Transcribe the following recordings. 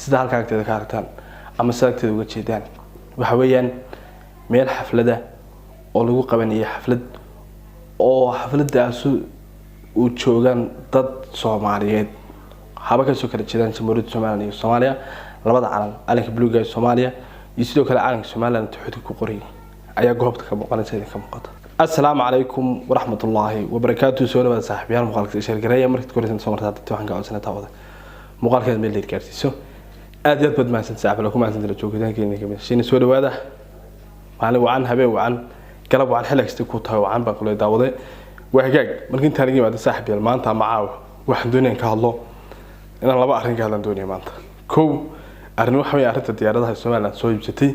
sida halka agteeda ka aragtaan ama saagteeda uga jeedaan waxa weeyaan meel xaflada oo lagu qabanayay xafladaas uu joogan dad Soomaaliyeed haba ka soo kala jeedaan Jamhuuriyadda Soomaaliya iyo Soomaaliya labada calanka buluuga ee Soomaaliya iyo sidoo kale calanka Soomaaliland xuduud ku qoray ayaa goobta ka muuqanaysa ka muuqata. Assalaamu calaykum waraxmatullaahi wabarakaatuh. soo dhawaada saaxiibayaal muuqaalka sheergareeya markii korinta soo martaa dadka waxaan ka codsanaa wada muuqaalkeeda meel gaarsiiso aad iyo aad baad mahadsan saaxiibayaal ku mahadsan joogitaankeena kamid soo dhawaada maalin wacan habeen wacan galab wacan xilligii ku tahay wacan baa kula daawaday waa hagaag markii inta laga yimaado saaxiibayaal maanta macaaw waxaan doonayaa ka hadlo inaan laba arrin ka hadlan doonayo maanta kow arrin waxa weeye arrinta diyaaradaha Soomaaliland soo iibsatay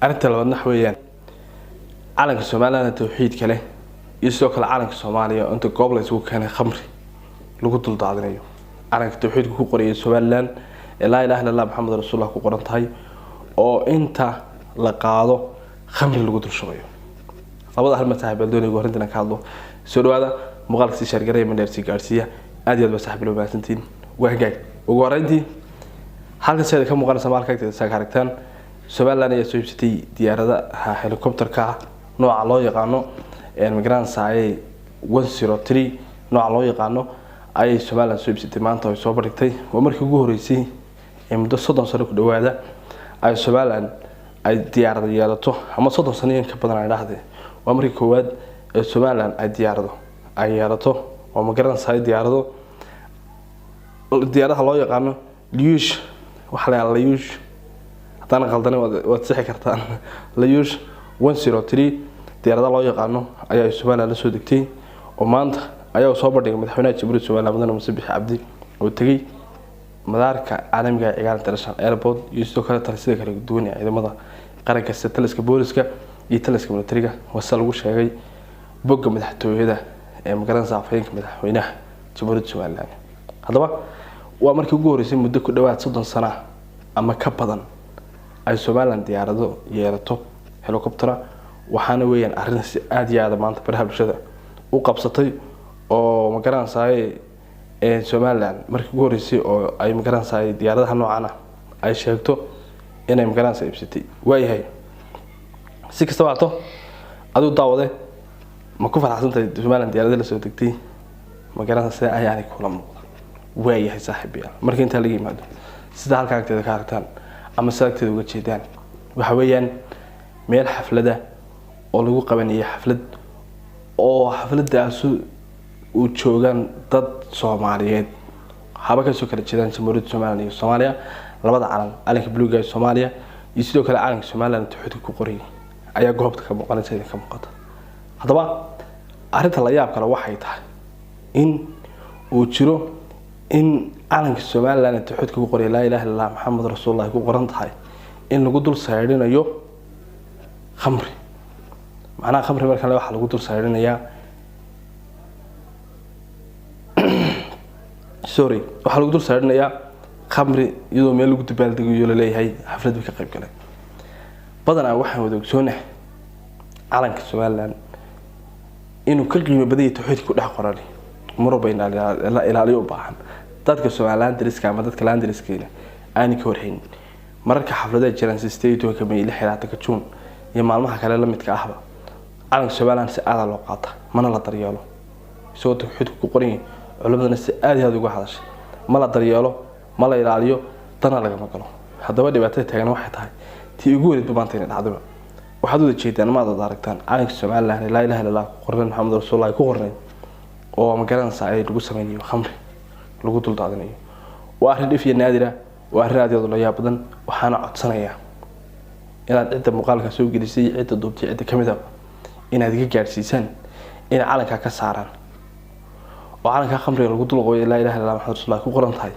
arrinta labaadna waxa weeyaan calanka Soomaaliland tawxiid kale iyo sidoo kale calanka Soomaaliya inta goob la isugu keenay khamri lagu dul daadinayo calanka tawxiidka ku qoraya Soomaaliland la ilaaha illallah Muhammad rasuulullah ku qoran tahay oo inta la qaado khamri lagu dul shubayo labada hal masaaxiib doonayay arrintan ka hadlo soo dhawaada muuqaalka si sheergareeya mandeersi gaarsiiya aad iyo aad masaaxiib loo baahantiin waa hagaag ugu horeyntii halka sida ka muuqanaysa maalka agteeda saaka aragtaan Soomaaliland ayaa soo iibsatay diyaaradaha helicopterka nooca loo yaqaano Migrant Saay 103 nooca loo yaqaano ay Soomaaliland soo iibsatay maanta oo soo bandhigtay waa markii ugu horeysay ee muddo 30 sano ku dhawaada ay Soomaaliland ay diyaarado yeelato ama 30 sano in ka badan ay dhaxday waa markii koowaad ee Soomaaliland ay diyaarado ay yeelato oo Migrant Saay diyaaradaha loo yaqaano Liush waxa la Liush hadana qaldan waad sixi kartaan Liush 103 diyaaradaha loo yaqaano ayaa Soomaaliland la soo degtay oo maanta ayaa soo bandhigay madaxweynaha Jamhuuriyadda Soomaaliland Mudane Muuse Biixi Cabdi oo tagay madaarka caalamiga ee Cigaal International Airport iyo sidoo kale talisada kala duwan ee ciidamada qaranka sida taliska booliska iyo taliska militariga waxa lagu sheegay bogga madaxtooyada ee Migrant Saay madaxweynaha Jamhuuriyadda Soomaaliland hadaba waa markii ugu horeysay muddo ku dhawaad 30 sano ama ka badan ay Soomaaliland diyaarado yeelato helicopter waxaana weeyaan arrin si aad iyo aad maanta baraha bulshada u qabsatay oo Migrant Saay ee Soomaaliland markii ugu horeysay oo ay Migrant Saay diyaaradaha noocan ah ay sheegto inay Migrant Saay iibsatay waayahay si kasta waato aduu daawade ma ku faraxsantahay Soomaaliland diyaaradaha la soo degtay Migrant Saay ayaanay kula muuqda waayahay saaxiibayaal markii inta laga yimaado sida halka agteeda ka aragtaan ama saagteeda uga jeedaan waxa weeyaan meel xaflada oo lagu qabanayay xafladaas uu joogan dad Soomaaliyeed haba ka soo kala jeedaan Jamhuuriyadda Soomaaliya iyo Soomaaliya labada calanka buluuga ee Soomaaliya iyo sidoo kale calanka Soomaaliland xuduud ku qoray ayaa goobta ka muuqanaysa ka muuqata hadaba arrinta la yaab kale waxay tahay in uu jiro in calanka Soomaaliland xuduud ku qoray la ilaaha illallah Muhammad rasuulullah ku qoran tahay in lagu dul saarinayo khamri macnaha khamri marka la waxa lagu dul saarinayaa waxa lagu dul saarinayaa khamri iyadoo meel lagu dabaaldegayo la leeyahay xaflad ka qayb galay badanaa waxaan wada ogsoonahay calanka Soomaaliland inuu ka qiimo badan yahay tawxiid ku dhex qoran murubayna la ilaaliyo u baahan dadka Soomaaliland dariska ama dadka landriskayna aan ka warhayn marka xafladaha jiraan state oo kamay la xiraata ka June iyo maalmaha kale la midka ahba calanka Soomaaliland si aad loo qaata mana la daryeelo soo tawxiid ku qoran culimadana si aad iyo aad uga hadashay ma la daryeelo ma la ilaaliyo dana laga maqlo hadaba dhibaatada taagan waxay tahay tii ugu weyn maanta in dhacdo waxaad u jeedaan ma aad aragtaan calanka Soomaaliland la ilaaha illallah qoran Muhammad rasuulullah ku qoran oo Migrant Saay lagu sameeyo khamri lagu dul daadinayo waa arrin dhif iyo naadira waa arrin aad iyo aad loo yaab badan waxaana codsanayaa inaad cidda muuqaalka soo gelisay cidda duubtay cidda kamid ah inaad iga gaarsiisaan in calanka ka saaraan oo calanka khamriga lagu dul qoyo la ilaaha illallah Muhammad rasuulullah ku qoran tahay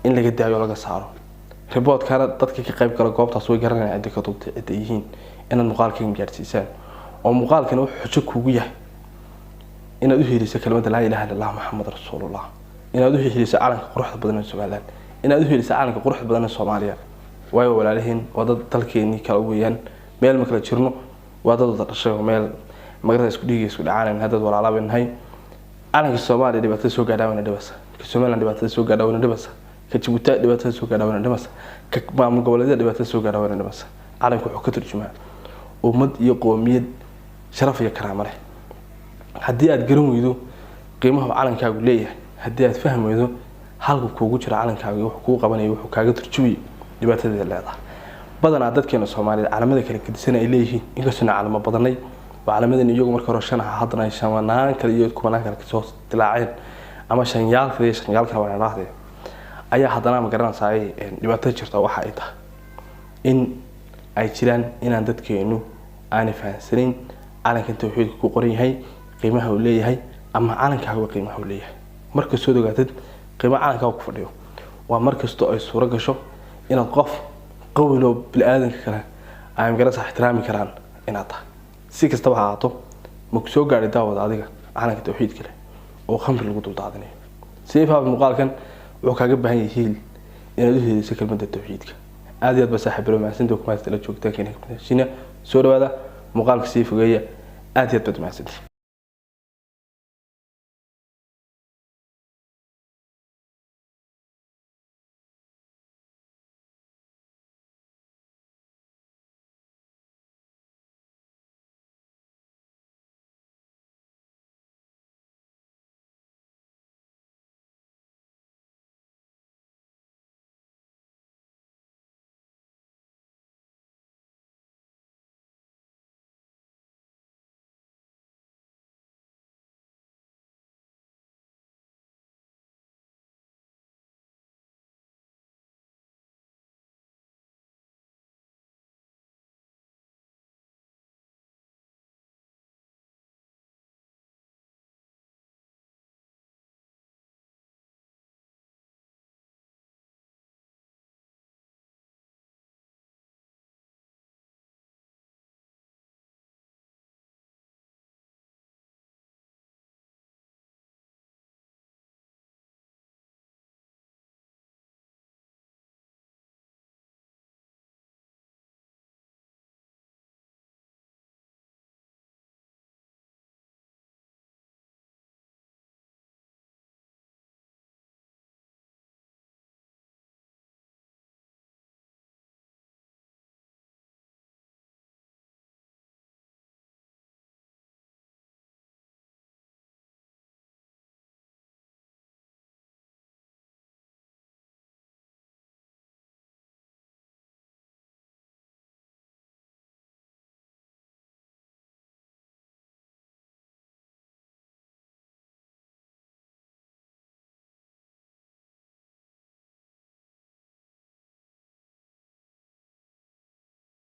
in laga daayo laga saaro report kana dadka ka qayb gala goobtaas way garanayaan cidda ka duubtay cidda yihiin inaad muuqaalka gaarsiisaan oo muuqaalkan wuxuu xujo kugu yahay inaad u heeliso kelmadda la ilaaha illallah Muhammad rasuulullah inaad u heeliso calanka quruxda badan ee Soomaaliland inaad u heeliso calanka quruxda badan ee Soomaaliya waayo walaalihiin wada dalkeeni kala weeyaan meel ma kala jirno wada dhashay meel magarada isku dhigay isku dhacaan hadad walaalaabeenahay calanka Soomaaliya dhibaatada soo gaadhawana dhibasa Soomaaliland dhibaatada soo gaadhawana dhibasa ka Djibouti dhibaatada soo gaadhay dhimas ka maamul goboleedyada dhibaatada soo gaadhay dhimas calanku wuxuu ka turjumaa ummad iyo qoomiyad sharaf iyo karaamo leh haddii aad garan weydo qiimaha calankaagu leeyahay haddii aad fahmi weydo halka kuugu jira calankaagu wuxuu kuu qabanayo wuxuu kaaga turjumayo dhibaatada leedahay badanaa dadkeena Soomaaliyeed calamada kala gedisan ay leeyihiin inkastoo calamo badanay وعلامات iyagu marka hore shanaha hadana shamanaan kale iyo kumanaan kale soo dilaaceen ama shanyaal kale waa raahday ayaa hadana ma garanaysaa dhibaato jirta waxa ay tahay in ay jiraan inaan dadkeenu aan fahansanin calanka tawxiidku ku qoran yahay qiimaha uu leeyahay ama calankaaga qiimaha uu leeyahay marka soo dogaatid qiimaha calankaaga ku fadhiyo waa markasto ay suura gasho inaad qof qowlo bil aadanka kale ay magaranaysaa ixtiraami karaan inaad tahay si kastaba ha ahaato ma ku soo gaadhay daawada adiga calanka tawxiidka leh oo khamri lagu dul daadinayo si faham muuqaalkan wuxuu kaaga baahan yahay inaad u helayso kelmadda tawxiidka aad iyo aad ba saaxiib mahadsantahay kuma la joogtaan keenay soo dhawaada muuqaalka si fogeeya aad iyo aad mahadsantahay